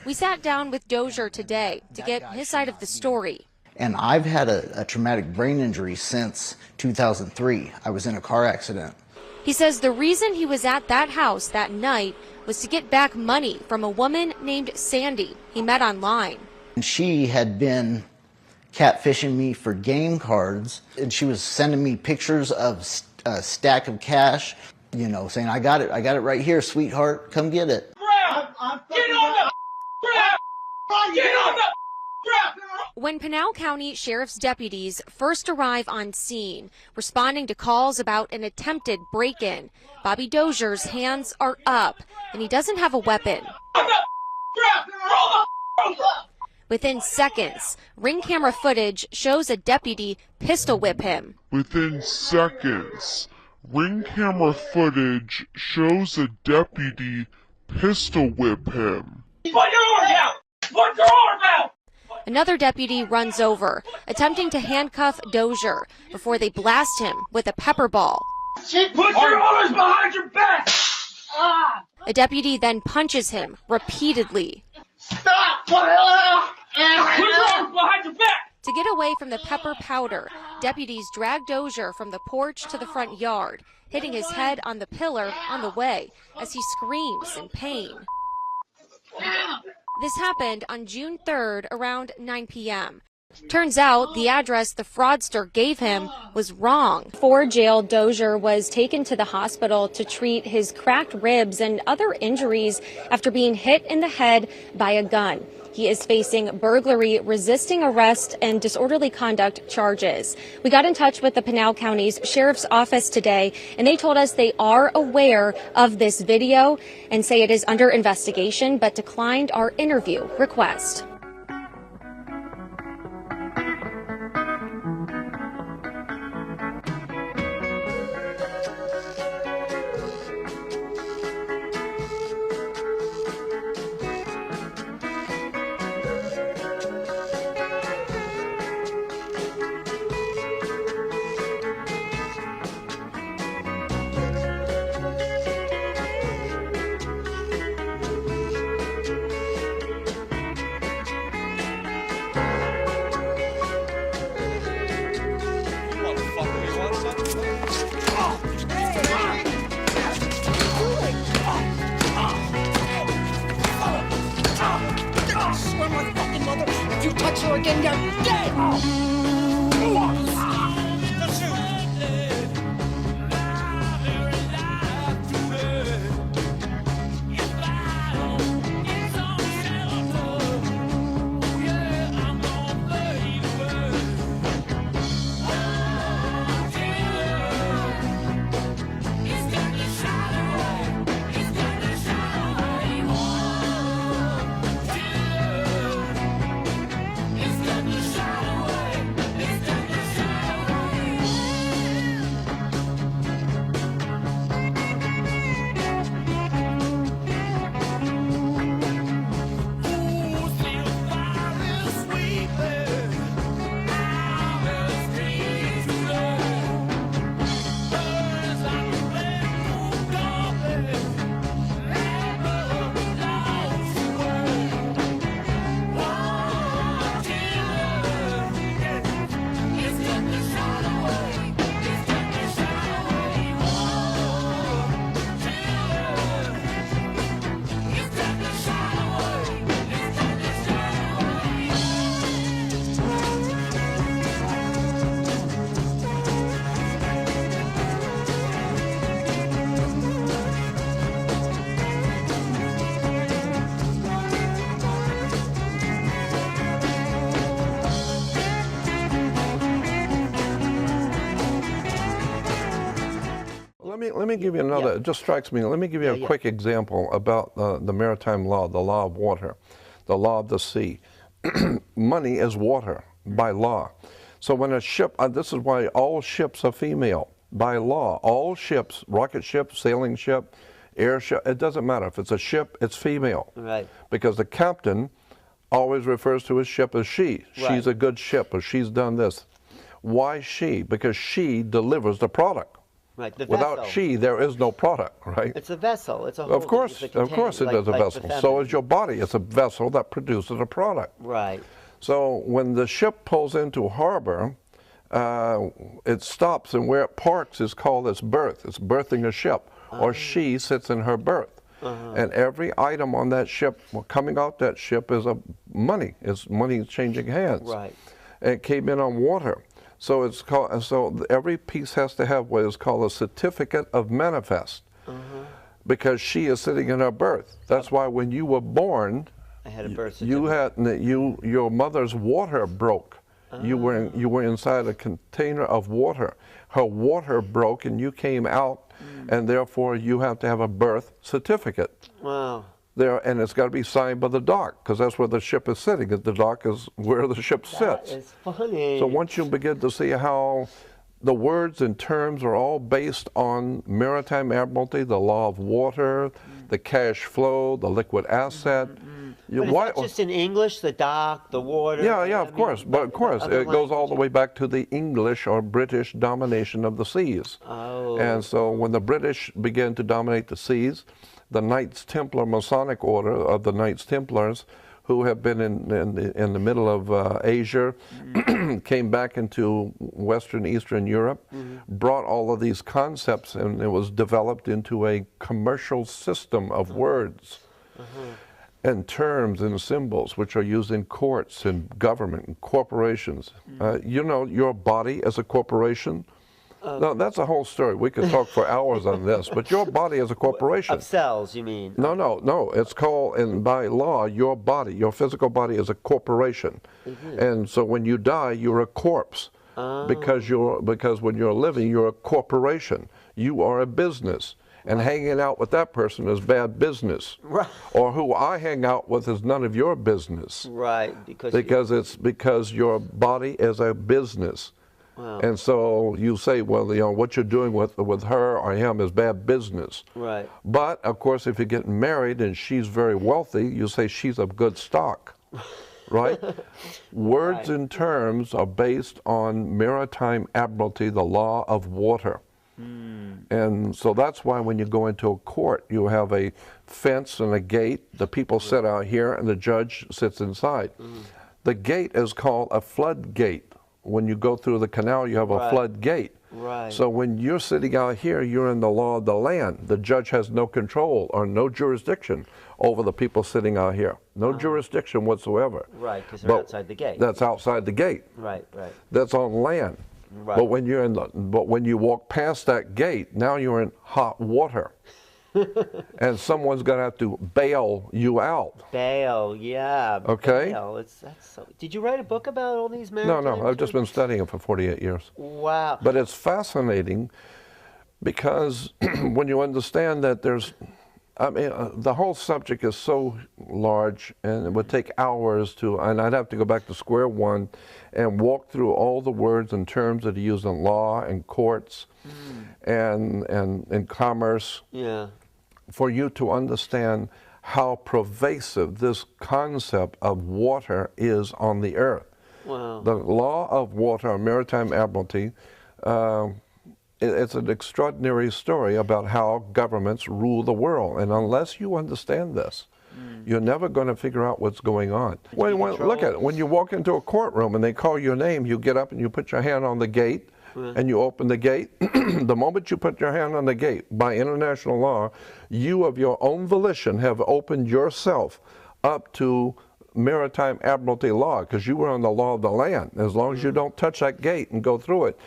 We sat down with Dozier today to get his side of the story. And I've had a traumatic brain injury since 2003. I was in a car accident. He says the reason he was at that house that night was to get back money from a woman named Sandy he met online. And she had been catfishing me for game cards, and she was sending me pictures of a stack of cash, you know, saying, I got it right here, sweetheart, come get it. When Pinal County Sheriff's deputies first arrive on scene, responding to calls about an attempted break-in, Bobby Dozier's hands are up, and he doesn't have a weapon. Within seconds, ring camera footage shows a deputy pistol whip him. Within seconds, ring camera footage shows a deputy pistol whip him. Put your arm down! Put your arm down! Another deputy runs over, attempting to handcuff Dozier before they blast him with a pepper ball. Put your arms behind your back! A deputy then punches him repeatedly. Stop! Put your arms behind your back! To get away from the pepper powder, deputies drag Dozier from the porch to the front yard, hitting his head on the pillar on the way as he screams in pain. This happened on June 3rd around 9 p.m. Turns out the address the fraudster gave him was wrong. For jail, Dozier was taken to the hospital to treat his cracked ribs and other injuries after being hit in the head by a gun. He is facing burglary, resisting arrest, and disorderly conduct charges. We got in touch with the Pinal County's Sheriff's Office today, and they told us they are aware of this video and say it is under investigation, but declined our interview request. If you touch her again, you're dead! Let me give you another, it just strikes me, let me give you a quick example about the maritime law, the law of water, the law of the sea. Money is water by law. So when a ship, this is why all ships are female, by law. All ships, rocket ship, sailing ship, airship, it doesn't matter. If it's a ship, it's female. Right. Because the captain always refers to his ship as she. Right. She's a good ship, or she's done this. Why she? Because she delivers the product. Right. The Without vessel. she, there is no product, right? It's a vessel. It's a whole. Of course it is a vessel. So is your body. It's a vessel that produces a product. Right. So when the ship pulls into harbor, it stops, and where it parks is called its berth. It's berthing a ship, or she sits in her berth. And every item on that ship, coming out that ship, is money. It's money changing hands. Right. And it came in on water. So it's called. So every piece has to have what is called a certificate of manifest, because she is sitting in her berth. That's why when you were born, I had a birth certificate. your mother's water broke. You were inside a container of water. Her water broke, and you came out, and therefore you have to have a birth certificate. Wow. And it's got to be signed by the dock, because that's where the ship is sitting. The dock is where the ship sits. That is funny. So once you begin to see how the words and terms are all based on maritime admiralty, the law of water, the cash flow, the liquid asset. But is that just in English, the dock, the water? Yeah, of course. But of course, it goes all the way back to the English or British domination of the seas. Oh. And so when the British began to dominate the seas, the Knights Templar Masonic Order of the Knights Templars, who have been in the middle of Asia, came back into Western Eastern Europe, brought all of these concepts, and it was developed into a commercial system of words and terms and symbols, which are used in courts and government and corporations. You know, your body as a corporation. No, that's a whole story. We could talk for hours on this, but your body as a corporation. Of cells, you mean? No. It's called, and by law, your body, your physical body is a corporation. And so when you die, you're a corpse. Because when you're living, you're a corporation. You are a business. And hanging out with that person is bad business. Right. Or who I hang out with is none of your business. Right. Because your body is a business. Wow. And so you say, well, you know, what you're doing with her or him is bad business. Right. But of course, if you're getting married and she's very wealthy, you say she's of good stock, right? Words and terms are based on maritime admiralty, the law of water. And so that's why when you go into a court, you have a fence and a gate. The people sit out here and the judge sits inside. The gate is called a floodgate. When you go through the canal, you have a floodgate. Right. So when you're sitting out here, you're in the law of the land. The judge has no control or no jurisdiction over the people sitting out here. No jurisdiction whatsoever. Right, because they're outside the gate. That's outside the gate. Right. That's on land. Right. But when you walk past that gate, now you're in hot water. And someone's going to have to bail you out. Bail, yeah. Okay. Bail. Did you write a book about all these maritime No. I've just been studying it for 48 years. Wow. But it's fascinating because when you understand that the whole subject is so large, and it would take hours and I'd have to go back to square one and walk through all the words and terms that are used in law and courts and in commerce. Yeah. For you to understand how pervasive this concept of water is on the earth. Wow. The law of water, maritime admiralty, it's an extraordinary story about how governments rule the world. And unless you understand this, you're never going to figure out what's going on. Look at it. When you walk into a courtroom and they call your name, you get up and you put your hand on the gate and you open the gate. The moment you put your hand on the gate, by international law, you of your own volition have opened yourself up to maritime admiralty law, because you were on the law of the land. As long as you don't touch that gate and go through it,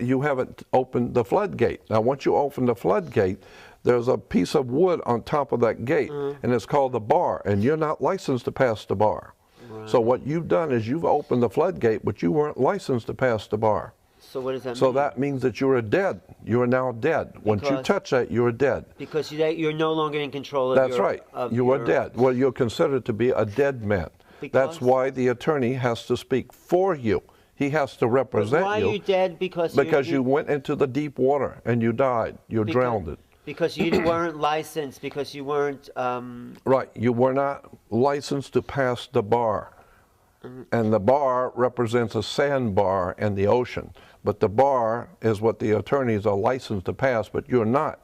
you haven't opened the floodgate. Now, once you open the floodgate, there's a piece of wood on top of that gate, and it's called the bar, and you're not licensed to pass the bar. Right. So what you've done is you've opened the floodgate, but you weren't licensed to pass the bar. So what does that mean? So that means that you're dead. You are now dead. Once you touch that, you're dead. Because you're no longer in control of That's right. You are dead. Well, you're considered to be a dead man. That's why the attorney has to speak for you. He has to represent you. Why are you dead? Because you went into the deep water and you died. You drowned it. Because you weren't licensed, because you weren't... Right, you were not licensed to pass the bar. And the bar represents a sandbar in the ocean. But the bar is what the attorneys are licensed to pass, but you're not.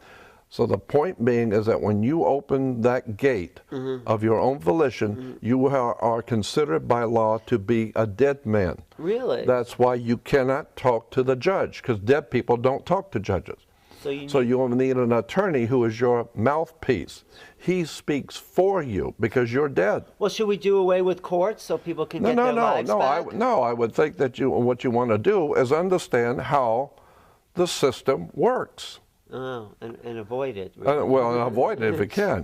So the point being is that when you open that gate of your own volition, you are considered by law to be a dead man. Really? That's why you cannot talk to the judge, because dead people don't talk to judges. So you need an attorney who is your mouthpiece. He speaks for you because you're dead. Well, should we do away with courts so people can get their lives back? No, I would think that what you want to do is understand how the system works. Oh, and avoid it. Really. Well, avoid it if you can.